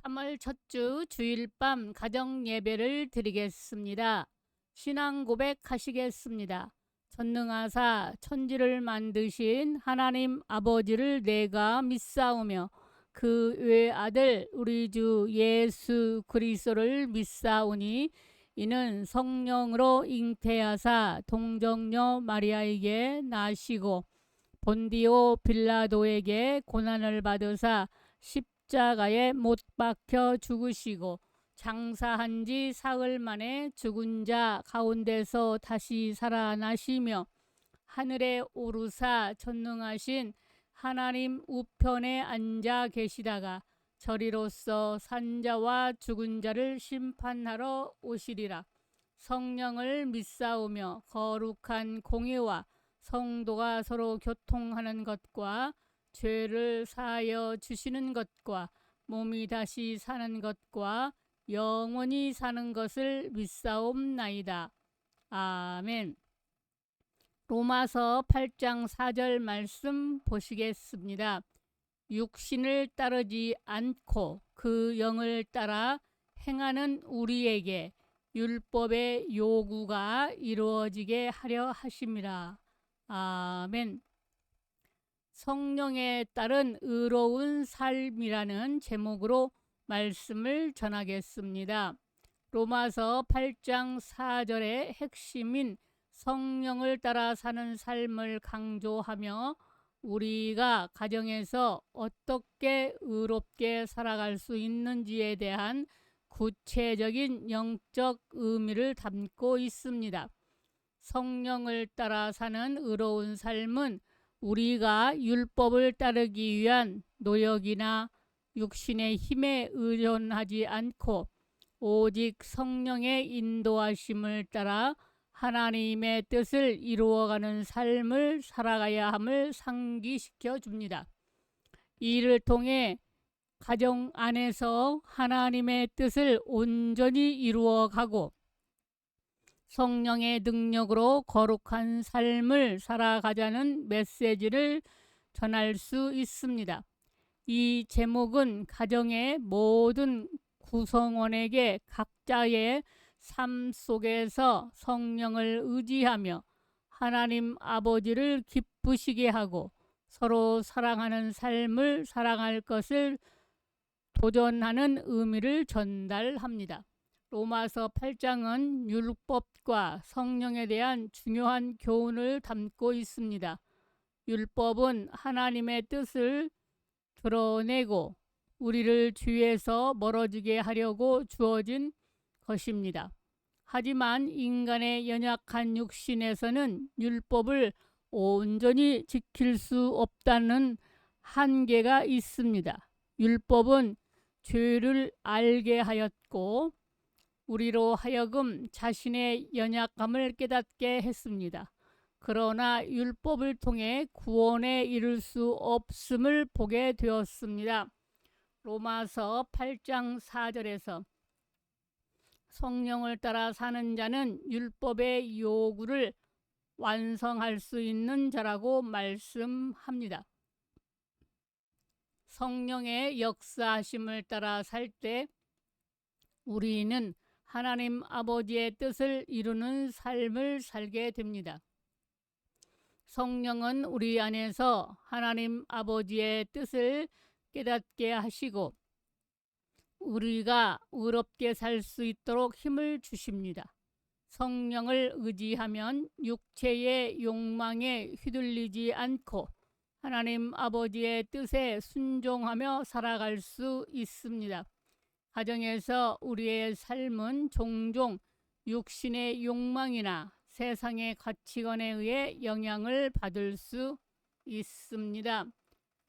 3월 첫 주 주일밤 가정 예배를 드리겠습니다. 신앙 고백하시겠습니다. 전능하사 천지를 만드신 하나님 아버지를 내가 믿사오며 그 외아들 우리 주 예수 그리스도를 믿사오니 이는 성령으로 잉태하사 동정녀 마리아에게 나시고 본디오 빌라도에게 고난을 받으사 십자가에 못 박혀 죽으시고 장사한 지 사흘 만에 죽은 자 가운데서 다시 살아나시며 하늘에 오르사 전능하신 하나님 우편에 앉아 계시다가 저리로서 산자와 죽은 자를 심판하러 오시리라. 성령을 믿사오며 거룩한 공예와 성도가 서로 교통하는 것과 죄를 사하여 주시는 것과 몸이 다시 사는 것과 영원히 사는 것을 믿사옵나이다. 아멘. 로마서 8장 4절 말씀 보시겠습니다. 육신을 따르지 않고 그 영을 따라 행하는 우리에게 율법의 요구가 이루어지게 하려 하심이라. 아멘. 성령에 따른 의로운 삶이라는 제목으로 말씀을 전하겠습니다. 로마서 8장 4절의 핵심인 성령을 따라 사는 삶을 강조하며 우리가 가정에서 어떻게 의롭게 살아갈 수 있는지에 대한 구체적인 영적 의미를 담고 있습니다. 성령을 따라 사는 의로운 삶은 우리가 율법을 따르기 위한 노력이나 육신의 힘에 의존하지 않고 오직 성령의 인도하심을 따라 하나님의 뜻을 이루어가는 삶을 살아가야 함을 상기시켜 줍니다. 이를 통해 가정 안에서 하나님의 뜻을 온전히 이루어가고 성령의 능력으로 거룩한 삶을 살아가자는 메시지를 전할 수 있습니다. 이 제목은 가정의 모든 구성원에게 각자의 삶 속에서 성령을 의지하며 하나님 아버지를 기쁘시게 하고 서로 사랑하는 삶을 살아갈 것을 도전하는 의미를 전달합니다. 로마서 8장은 율법과 성령에 대한 중요한 교훈을 담고 있습니다. 율법은 하나님의 뜻을 드러내고 우리를 주에서 멀어지게 하려고 주어진 것입니다. 하지만 인간의 연약한 육신에서는 율법을 온전히 지킬 수 없다는 한계가 있습니다. 율법은 죄를 알게 하였고 우리로 하여금 자신의 연약함을 깨닫게 했습니다. 그러나 율법을 통해 구원에 이를 수 없음을 보게 되었습니다. 로마서 8장 4절에서 성령을 따라 사는 자는 율법의 요구를 완성할 수 있는 자라고 말씀합니다. 성령의 역사하심을 따라 살 때 우리는 하나님 아버지의 뜻을 이루는 삶을 살게 됩니다. 성령은 우리 안에서 하나님 아버지의 뜻을 깨닫게 하시고 우리가 의롭게 살 수 있도록 힘을 주십니다. 성령을 의지하면 육체의 욕망에 휘둘리지 않고 하나님 아버지의 뜻에 순종하며 살아갈 수 있습니다. 가정에서 우리의 삶은 종종 육신의 욕망이나 세상의 가치관에 의해 영향을 받을 수 있습니다.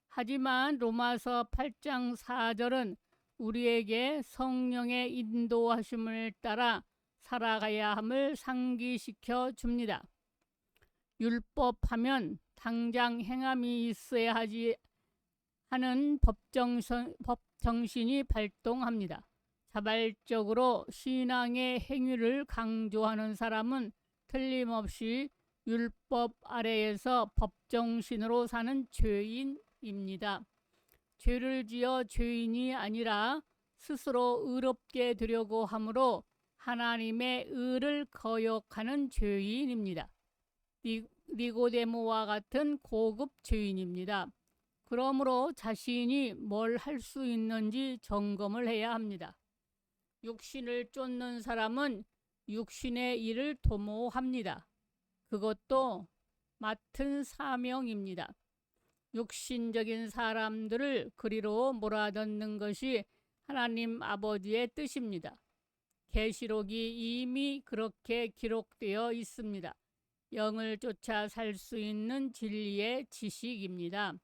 하지만 로마서 8장 4절은 우리에게 성령의 인도하심을 따라 살아가야 함을 상기시켜 줍니다. 율법하면 당장 행함이 있어야 하는 법정신이 발동합니다. 자발적으로 신앙의 행위를 강조하는 사람은 틀림없이 율법 아래에서 법정신으로 사는 죄인입니다. 죄를 지어 죄인이 아니라 스스로 의롭게 되려고 함으로 하나님의 의를 거역하는 죄인입니다. 니고데모와 같은 고급 죄인입니다. 그러므로 자신이 뭘 할 수 있는지 점검을 해야 합니다. 육신을 쫓는 사람은 육신의 일을 도모합니다. 그것도 맡은 사명입니다. 육신적인 사람들을 그리로 몰아넣는 것이 하나님 아버지의 뜻입니다. 계시록이 이미 그렇게 기록되어 있습니다. 영을 쫓아 살 수 있는 진리의 지식입니다.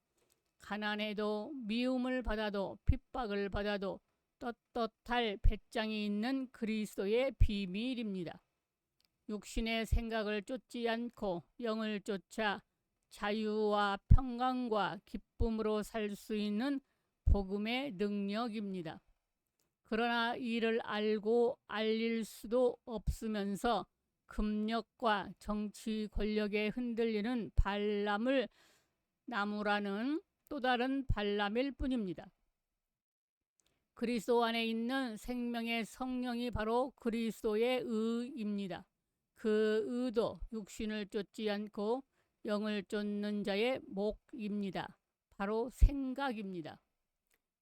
가난해도 미움을 받아도 핍박을 받아도 떳떳할 배짱이 있는 그리스도의 비밀입니다. 육신의 생각을 쫓지 않고 영을 쫓아 자유와 평강과 기쁨으로 살 수 있는 복음의 능력입니다. 그러나 이를 알고 알릴 수도 없으면서 금력과 정치 권력에 흔들리는 발람을 나무라는 또 다른 발람일 뿐입니다. 그리스도 안에 있는 생명의 성령이 바로 그리스도의 의입니다. 그 의도 육신을 쫓지 않고 영을 쫓는 자의 목입니다. 바로 생각입니다.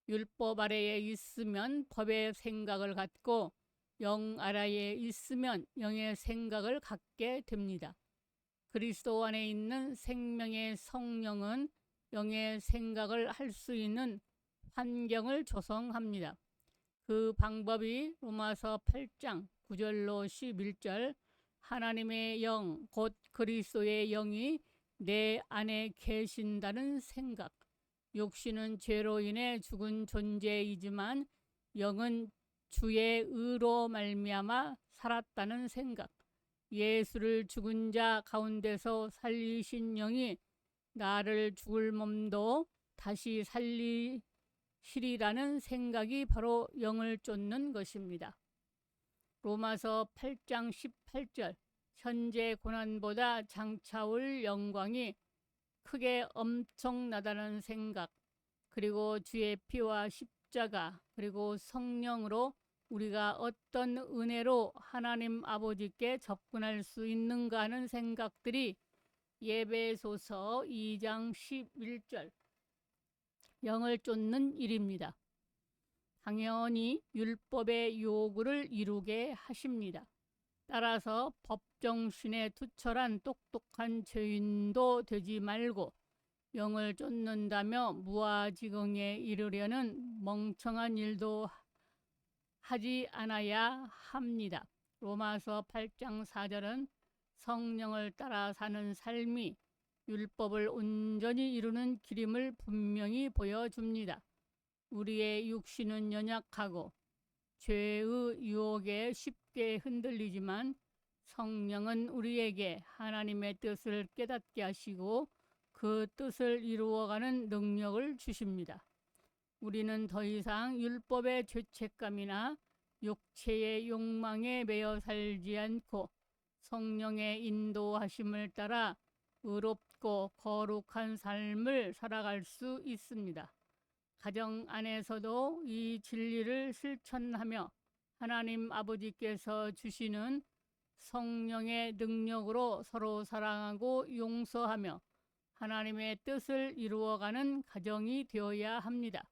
율법 아래에 있으면 법의 생각을 갖고 영 아래에 있으면 영의 생각을 갖게 됩니다. 그리스도 안에 있는 생명의 성령은 영의 생각을 할 수 있는 환경을 조성합니다. 그 방법이 로마서 8장 9절로 11절 하나님의 영, 곧 그리스도의 영이 내 안에 계신다는 생각. 육신은 죄로 인해 죽은 존재이지만 영은 주의 의로 말미암아 살았다는 생각. 예수를 죽은 자 가운데서 살리신 영이 나를 죽을 몸도 다시 살리시리라는 생각이 바로 영을 쫓는 것입니다. 로마서 8장 18절 현재 고난보다 장차올 영광이 크게 엄청나다는 생각, 그리고 주의 피와 십자가, 그리고 성령으로 우리가 어떤 은혜로 하나님 아버지께 접근할 수 있는가 하는 생각들이 예배소서 2장 11절 영을 쫓는 일입니다. 당연히 율법의 요구를 이루게 하십니다. 따라서 법정신에 투철한 똑똑한 죄인도 되지 말고 영을 쫓는다며 무아지경에 이르려는 멍청한 일도 하지 않아야 합니다. 로마서 8장 4절은 성령을 따라 사는 삶이 율법을 온전히 이루는 길임을 분명히 보여줍니다. 우리의 육신은 연약하고 죄의 유혹에 쉽게 흔들리지만 성령은 우리에게 하나님의 뜻을 깨닫게 하시고 그 뜻을 이루어가는 능력을 주십니다. 우리는 더 이상 율법의 죄책감이나 육체의 욕망에 매여 살지 않고 성령의 인도하심을 따라 의롭고 거룩한 삶을 살아갈 수 있습니다. 가정 안에서도 이 진리를 실천하며 하나님 아버지께서 주시는 성령의 능력으로 서로 사랑하고 용서하며 하나님의 뜻을 이루어가는 가정이 되어야 합니다.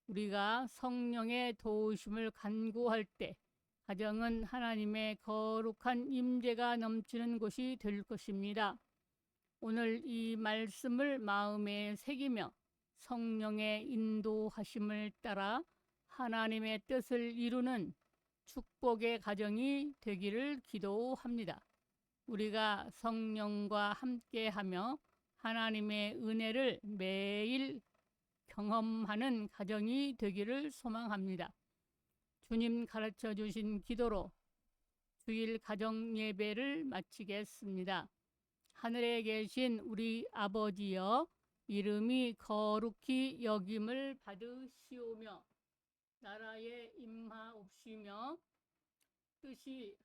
우리가 성령의 도우심을 간구할 때 가정은 하나님의 거룩한 임재가 넘치는 곳이 될 것입니다. 오늘 이 말씀을 마음에 새기며 성령의 인도하심을 따라 하나님의 뜻을 이루는 축복의 가정이 되기를 기도합니다. 우리가 성령과 함께하며 하나님의 은혜를 매일 경험하는 가정이 되기를 소망합니다. 주님 가르쳐 주신 기도로 주일 가정 예배를 마치겠습니다. 하늘에 계신 우리 아버지여, 이름이 거룩히 여김을 받으시오며 나라에 임하옵시며 뜻이